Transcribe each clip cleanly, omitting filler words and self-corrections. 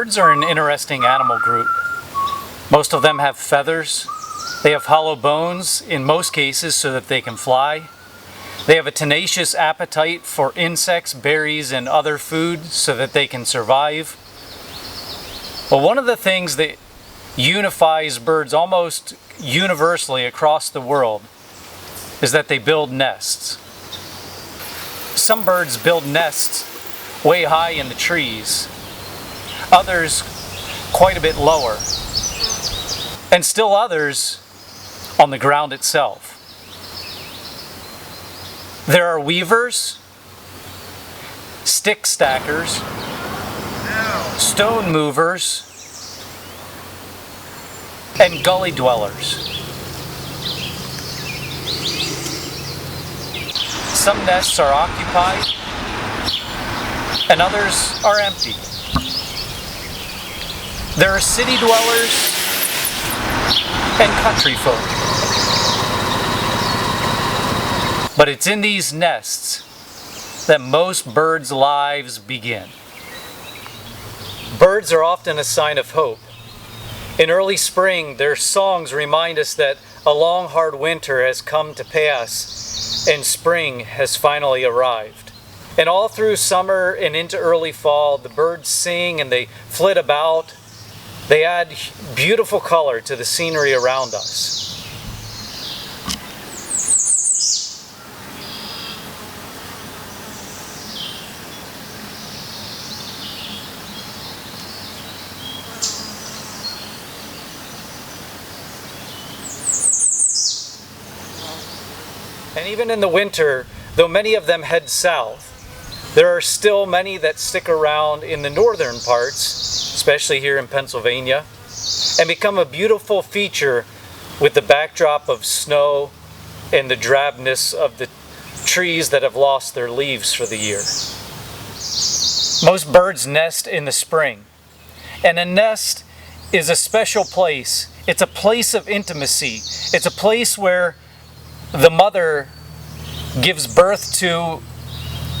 Birds are an interesting animal group. Most of them have feathers. They have hollow bones in most cases so that they can fly. They have a tenacious appetite for insects, berries, and other food so that they can survive. But one of the things that unifies birds almost universally across the world is that they build nests. Some birds build nests way high in the trees, others quite a bit lower, and still others on the ground itself. There are weavers, stick stackers, stone movers, and gully dwellers. Some nests are occupied, and others are empty. There are city dwellers and country folk. But it's in these nests that most birds' lives begin. Birds are often a sign of hope. In early spring, their songs remind us that a long, hard winter has come to pass and spring has finally arrived. And all through summer and into early fall, the birds sing and they flit about. They add beautiful color to the scenery around us. And even in the winter, though many of them head south, there are still many that stick around in the northern parts, especially here in Pennsylvania, and become a beautiful feature with the backdrop of snow and the drabness of the trees that have lost their leaves for the year. Most birds nest in the spring, and a nest is a special place. It's a place of intimacy. It's a place where the mother gives birth to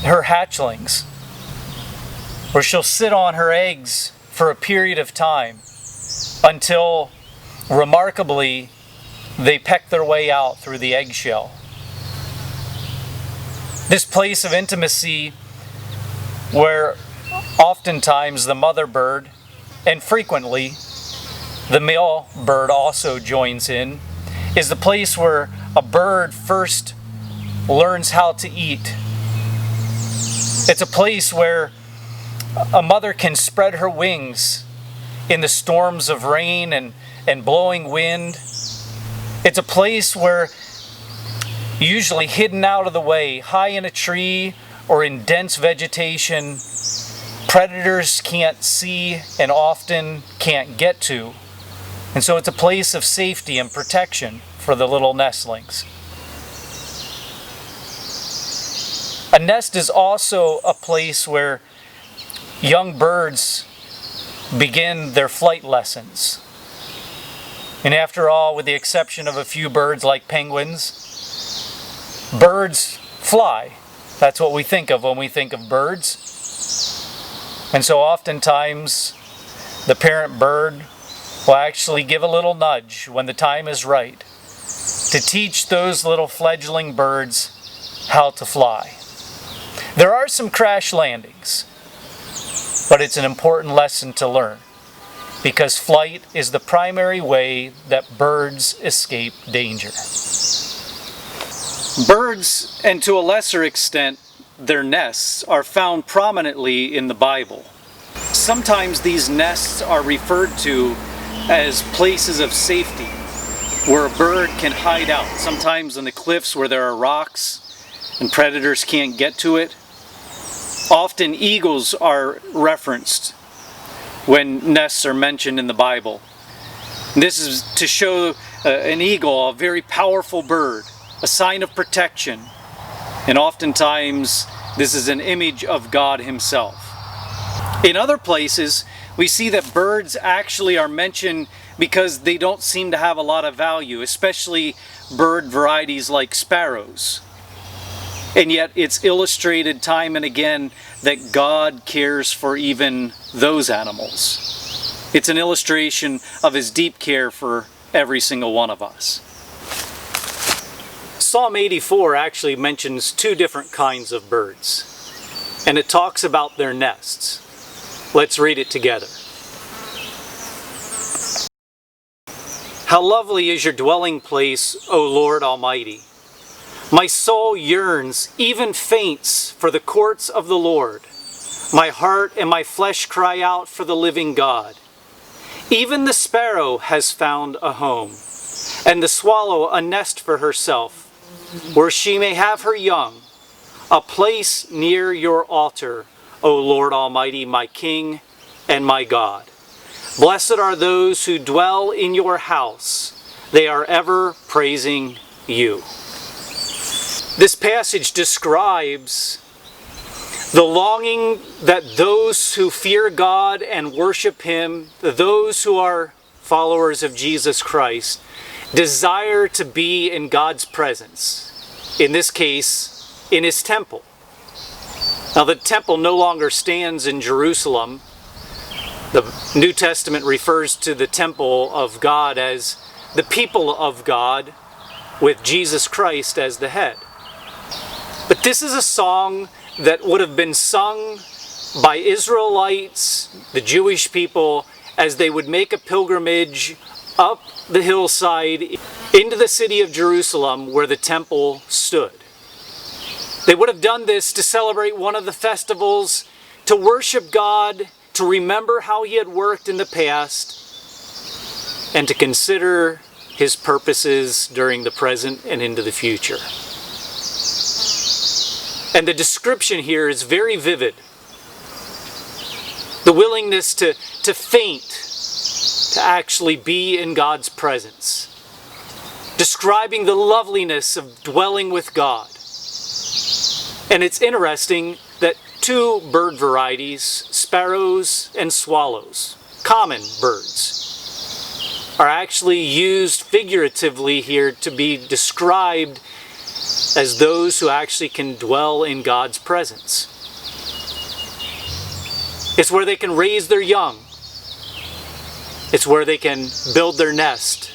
her hatchlings, where she'll sit on her eggs for a period of time until, remarkably, they peck their way out through the eggshell. This place of intimacy where oftentimes the mother bird, and frequently the male bird also joins in, is the place where a bird first learns how to eat. It's a place where a mother can spread her wings in the storms of rain and blowing wind. It's a place where, usually hidden out of the way, high in a tree or in dense vegetation, predators can't see and often can't get to. And so it's a place of safety and protection for the little nestlings. A nest is also a place where young birds begin their flight lessons. And after all, with the exception of a few birds like penguins, birds fly. That's what we think of when we think of birds. And so oftentimes, the parent bird will actually give a little nudge when the time is right to teach those little fledgling birds how to fly. There are some crash landings, but it's an important lesson to learn because flight is the primary way that birds escape danger. Birds, and to a lesser extent, their nests, are found prominently in the Bible. Sometimes these nests are referred to as places of safety, where a bird can hide out, sometimes on the cliffs where there are rocks and predators can't get to it. Often eagles are referenced when nests are mentioned in the Bible. This is to show an eagle, a very powerful bird, a sign of protection. And oftentimes this is an image of God Himself. In other places, we see that birds actually are mentioned because they don't seem to have a lot of value, especially bird varieties like sparrows. And yet it's illustrated time and again that God cares for even those animals. It's an illustration of his deep care for every single one of us. Psalm 84 actually mentions two different kinds of birds, and it talks about their nests. Let's read it together. How lovely is your dwelling place, O Lord Almighty! My soul yearns, even faints, for the courts of the Lord. My heart and my flesh cry out for the living God. Even the sparrow has found a home, and the swallow a nest for herself, where she may have her young, a place near your altar, O Lord Almighty, my King and my God. Blessed are those who dwell in your house. They are ever praising you. This passage describes the longing that those who fear God and worship him, those who are followers of Jesus Christ, desire to be in God's presence. In this case, in his temple. Now the temple no longer stands in Jerusalem. The New Testament refers to the temple of God as the people of God, with Jesus Christ as the head. But this is a song that would have been sung by Israelites, the Jewish people, as they would make a pilgrimage up the hillside into the city of Jerusalem where the temple stood. They would have done this to celebrate one of the festivals, to worship God, to remember how he had worked in the past, and to consider his purposes during the present and into the future. And the description here is very vivid. The willingness to faint, to actually be in God's presence. Describing the loveliness of dwelling with God. And it's interesting that two bird varieties, sparrows and swallows, common birds, are actually used figuratively here to be described as those who actually can dwell in God's presence. It's where they can raise their young. It's where they can build their nest.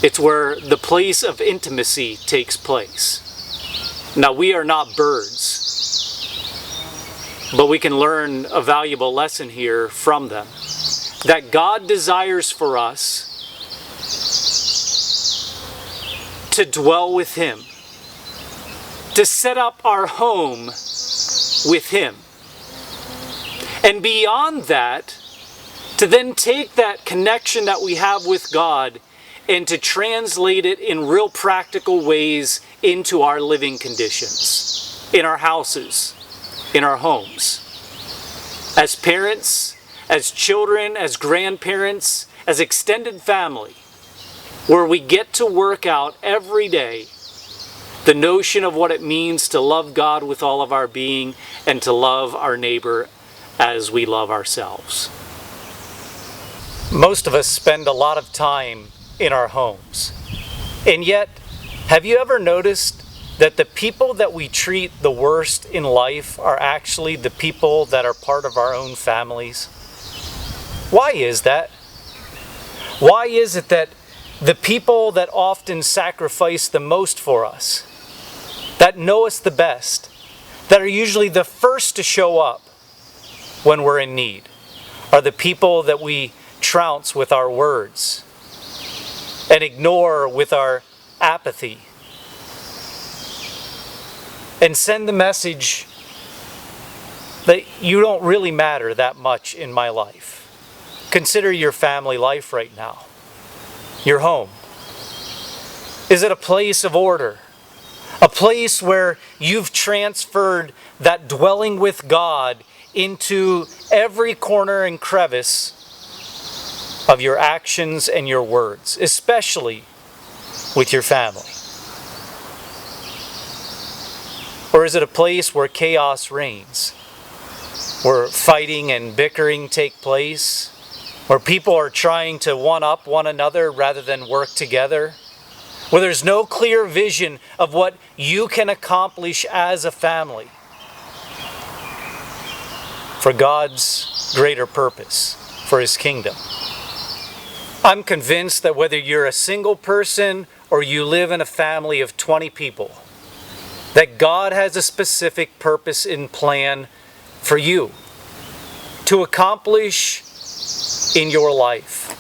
It's where the place of intimacy takes place. Now, we are not birds, but we can learn a valuable lesson here from them. That God desires for us to dwell with him, to set up our home with him. And beyond that, to then take that connection that we have with God and to translate it in real practical ways into our living conditions, in our houses, in our homes. As parents, as children, as grandparents, as extended family, where we get to work out every day the notion of what it means to love God with all of our being and to love our neighbor as we love ourselves. Most of us spend a lot of time in our homes. And yet, have you ever noticed that the people that we treat the worst in life are actually the people that are part of our own families? Why is that? Why is it that the people that often sacrifice the most for us, that know us the best, that are usually the first to show up when we're in need, are the people that we trounce with our words and ignore with our apathy, and send the message that you don't really matter that much in my life. Consider your family life right now, your home. Is it a place of order? A place where you've transferred that dwelling with God into every corner and crevice of your actions and your words, especially with your family? Or is it a place where chaos reigns, where fighting and bickering take place, where people are trying to one-up one another rather than work together, where there's no clear vision of what you can accomplish as a family for God's greater purpose, for His kingdom. I'm convinced that whether you're a single person or you live in a family of 20 people, that God has a specific purpose and plan for you to accomplish in your life.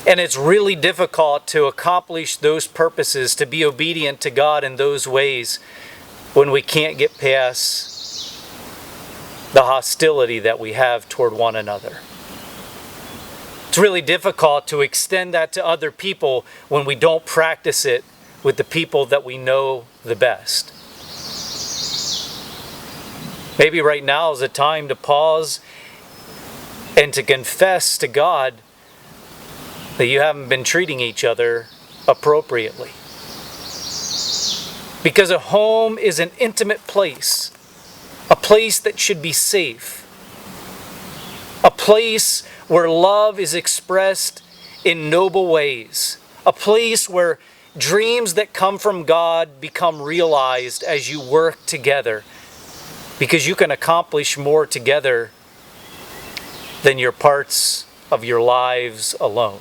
And it's really difficult to accomplish those purposes, to be obedient to God in those ways, when we can't get past the hostility that we have toward one another. It's really difficult to extend that to other people when we don't practice it with the people that we know the best. Maybe right now is a time to pause and to confess to God that you haven't been treating each other appropriately. Because a home is an intimate place, a place that should be safe, a place where love is expressed in noble ways, a place where dreams that come from God become realized as you work together, because you can accomplish more together than your parts of your lives alone.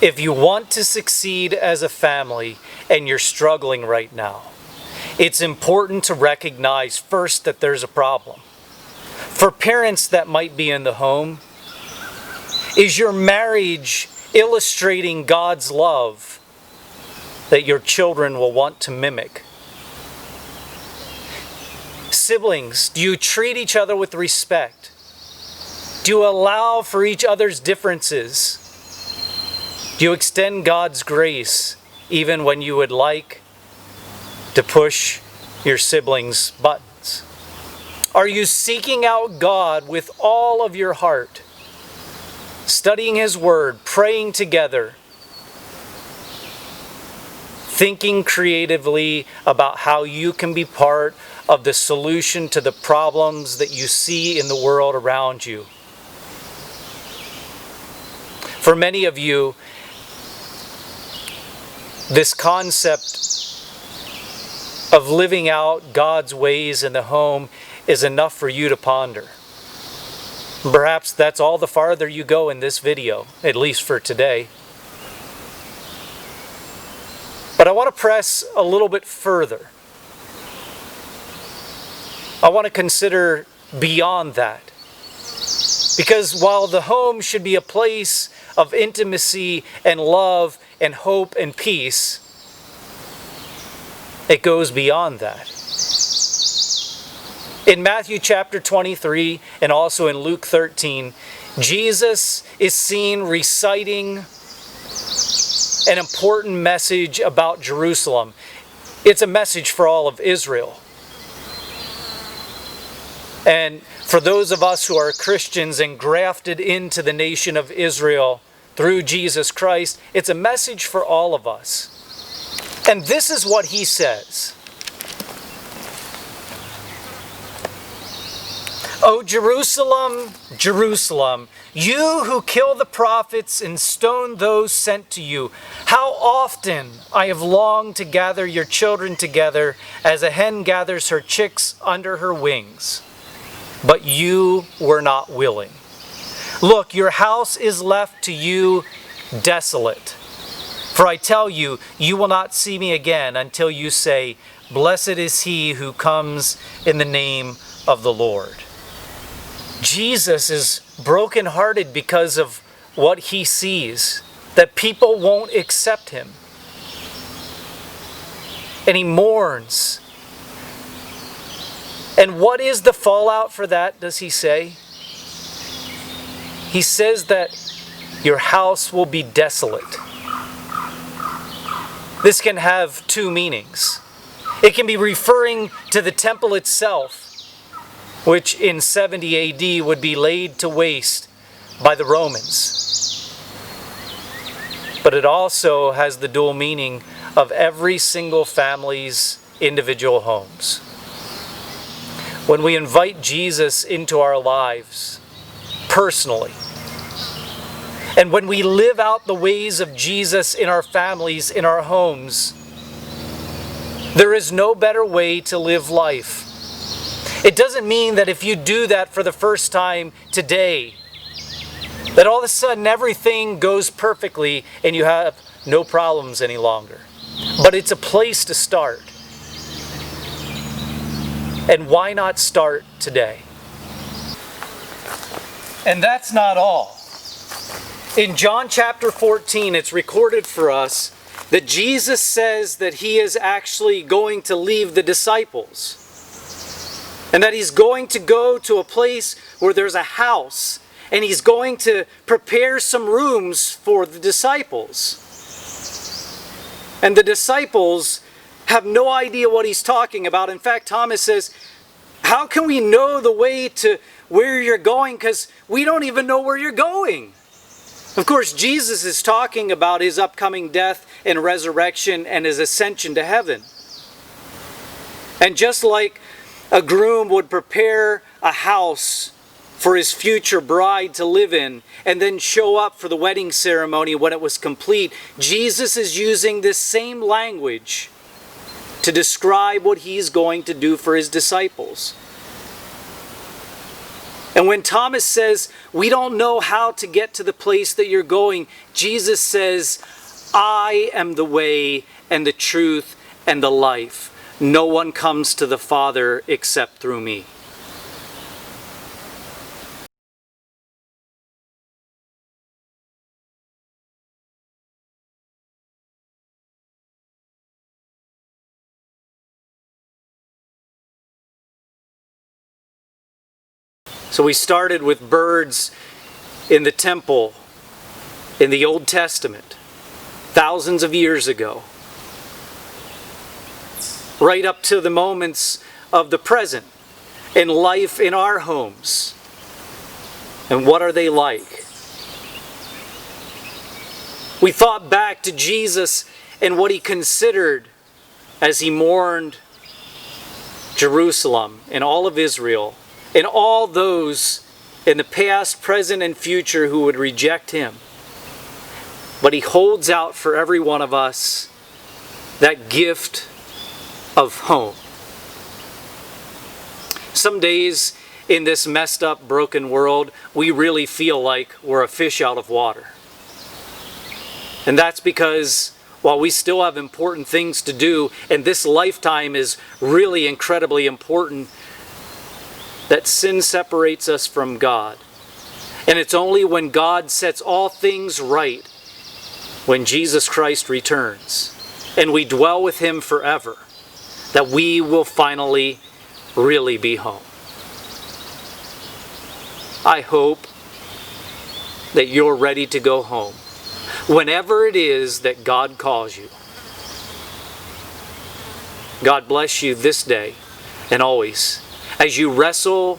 If you want to succeed as a family and you're struggling right now, it's important to recognize first that there's a problem. For parents that might be in the home, is your marriage illustrating God's love that your children will want to mimic? Siblings, do you treat each other with respect? Do you allow for each other's differences? Do you extend God's grace even when you would like to push your siblings' buttons? Are you seeking out God with all of your heart, studying His Word, praying together, thinking creatively about how you can be part of the solution to the problems that you see in the world around you? For many of you, this concept of living out God's ways in the home is enough for you to ponder. Perhaps that's all the farther you go in this video, at least for today. But I want to press a little bit further. I want to consider beyond that. Because while the home should be a place of intimacy and love and hope and peace, it goes beyond that. In Matthew chapter 23 and also in Luke 13, Jesus is seen reciting an important message about Jerusalem. It's a message for all of Israel. And for those of us who are Christians and grafted into the nation of Israel through Jesus Christ, it's a message for all of us. And this is what he says. O Jerusalem, Jerusalem, you who kill the prophets and stone those sent to you, how often I have longed to gather your children together as a hen gathers her chicks under her wings. But you were not willing. Look, your house is left to you desolate. For I tell you, you will not see me again until you say, Blessed is he who comes in the name of the Lord. Jesus is brokenhearted because of what he sees, that people won't accept him. And he mourns. And what is the fallout for that, does he say? He says that your house will be desolate. This can have two meanings. It can be referring to the temple itself, which in 70 AD would be laid to waste by the Romans. But it also has the dual meaning of every single family's individual homes. When we invite Jesus into our lives personally, and when we live out the ways of Jesus in our families, in our homes, there is no better way to live life. It doesn't mean that if you do that for the first time today, that all of a sudden everything goes perfectly and you have no problems any longer. But it's a place to start. And why not start today? And that's not all. In John chapter 14, it's recorded for us that Jesus says that he is actually going to leave the disciples. And that he's going to go to a place where there's a house. And he's going to prepare some rooms for the disciples. And the disciples have no idea what he's talking about. In fact, Thomas says, how can we know the way to where you're going? Because we don't even know where you're going. Of course, Jesus is talking about his upcoming death and resurrection and his ascension to heaven. And just like a groom would prepare a house for his future bride to live in and then show up for the wedding ceremony when it was complete, Jesus is using this same language to describe what he's going to do for his disciples. And when Thomas says, we don't know how to get to the place that you're going, Jesus says, I am the way and the truth and the life. No one comes to the Father except through me. So we started with birds in the temple in the Old Testament, thousands of years ago, right up to the moments of the present and life in our homes. And what are they like? We thought back to Jesus and what he considered as he mourned Jerusalem and all of Israel, and all those in the past, present, and future who would reject him. But he holds out for every one of us that gift of home. Some days in this messed up, broken world, we really feel like we're a fish out of water. And that's because while we still have important things to do, and this lifetime is really incredibly important, that sin separates us from God. And it's only when God sets all things right, when Jesus Christ returns, and we dwell with him forever, that we will finally really be home. I hope that you're ready to go home, whenever it is that God calls you. God bless you this day and always, as you wrestle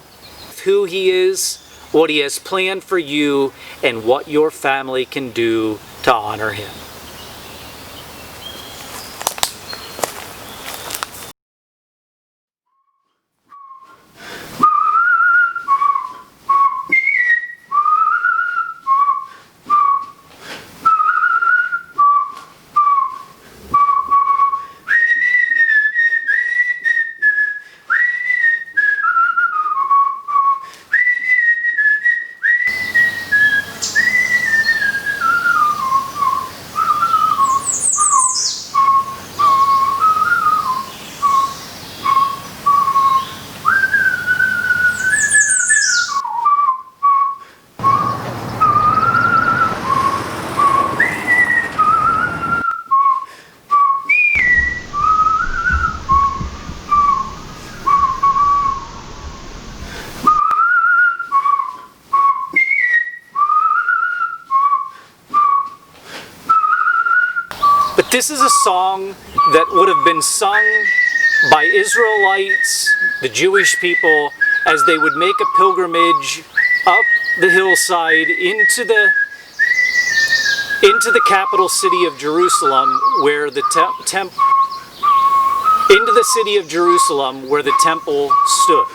with who he is, what he has planned for you, and what your family can do to honor him. But this is a song that would have been sung by Israelites, the Jewish people, as they would make a pilgrimage up the hillside into the capital city of Jerusalem, where the temple stood.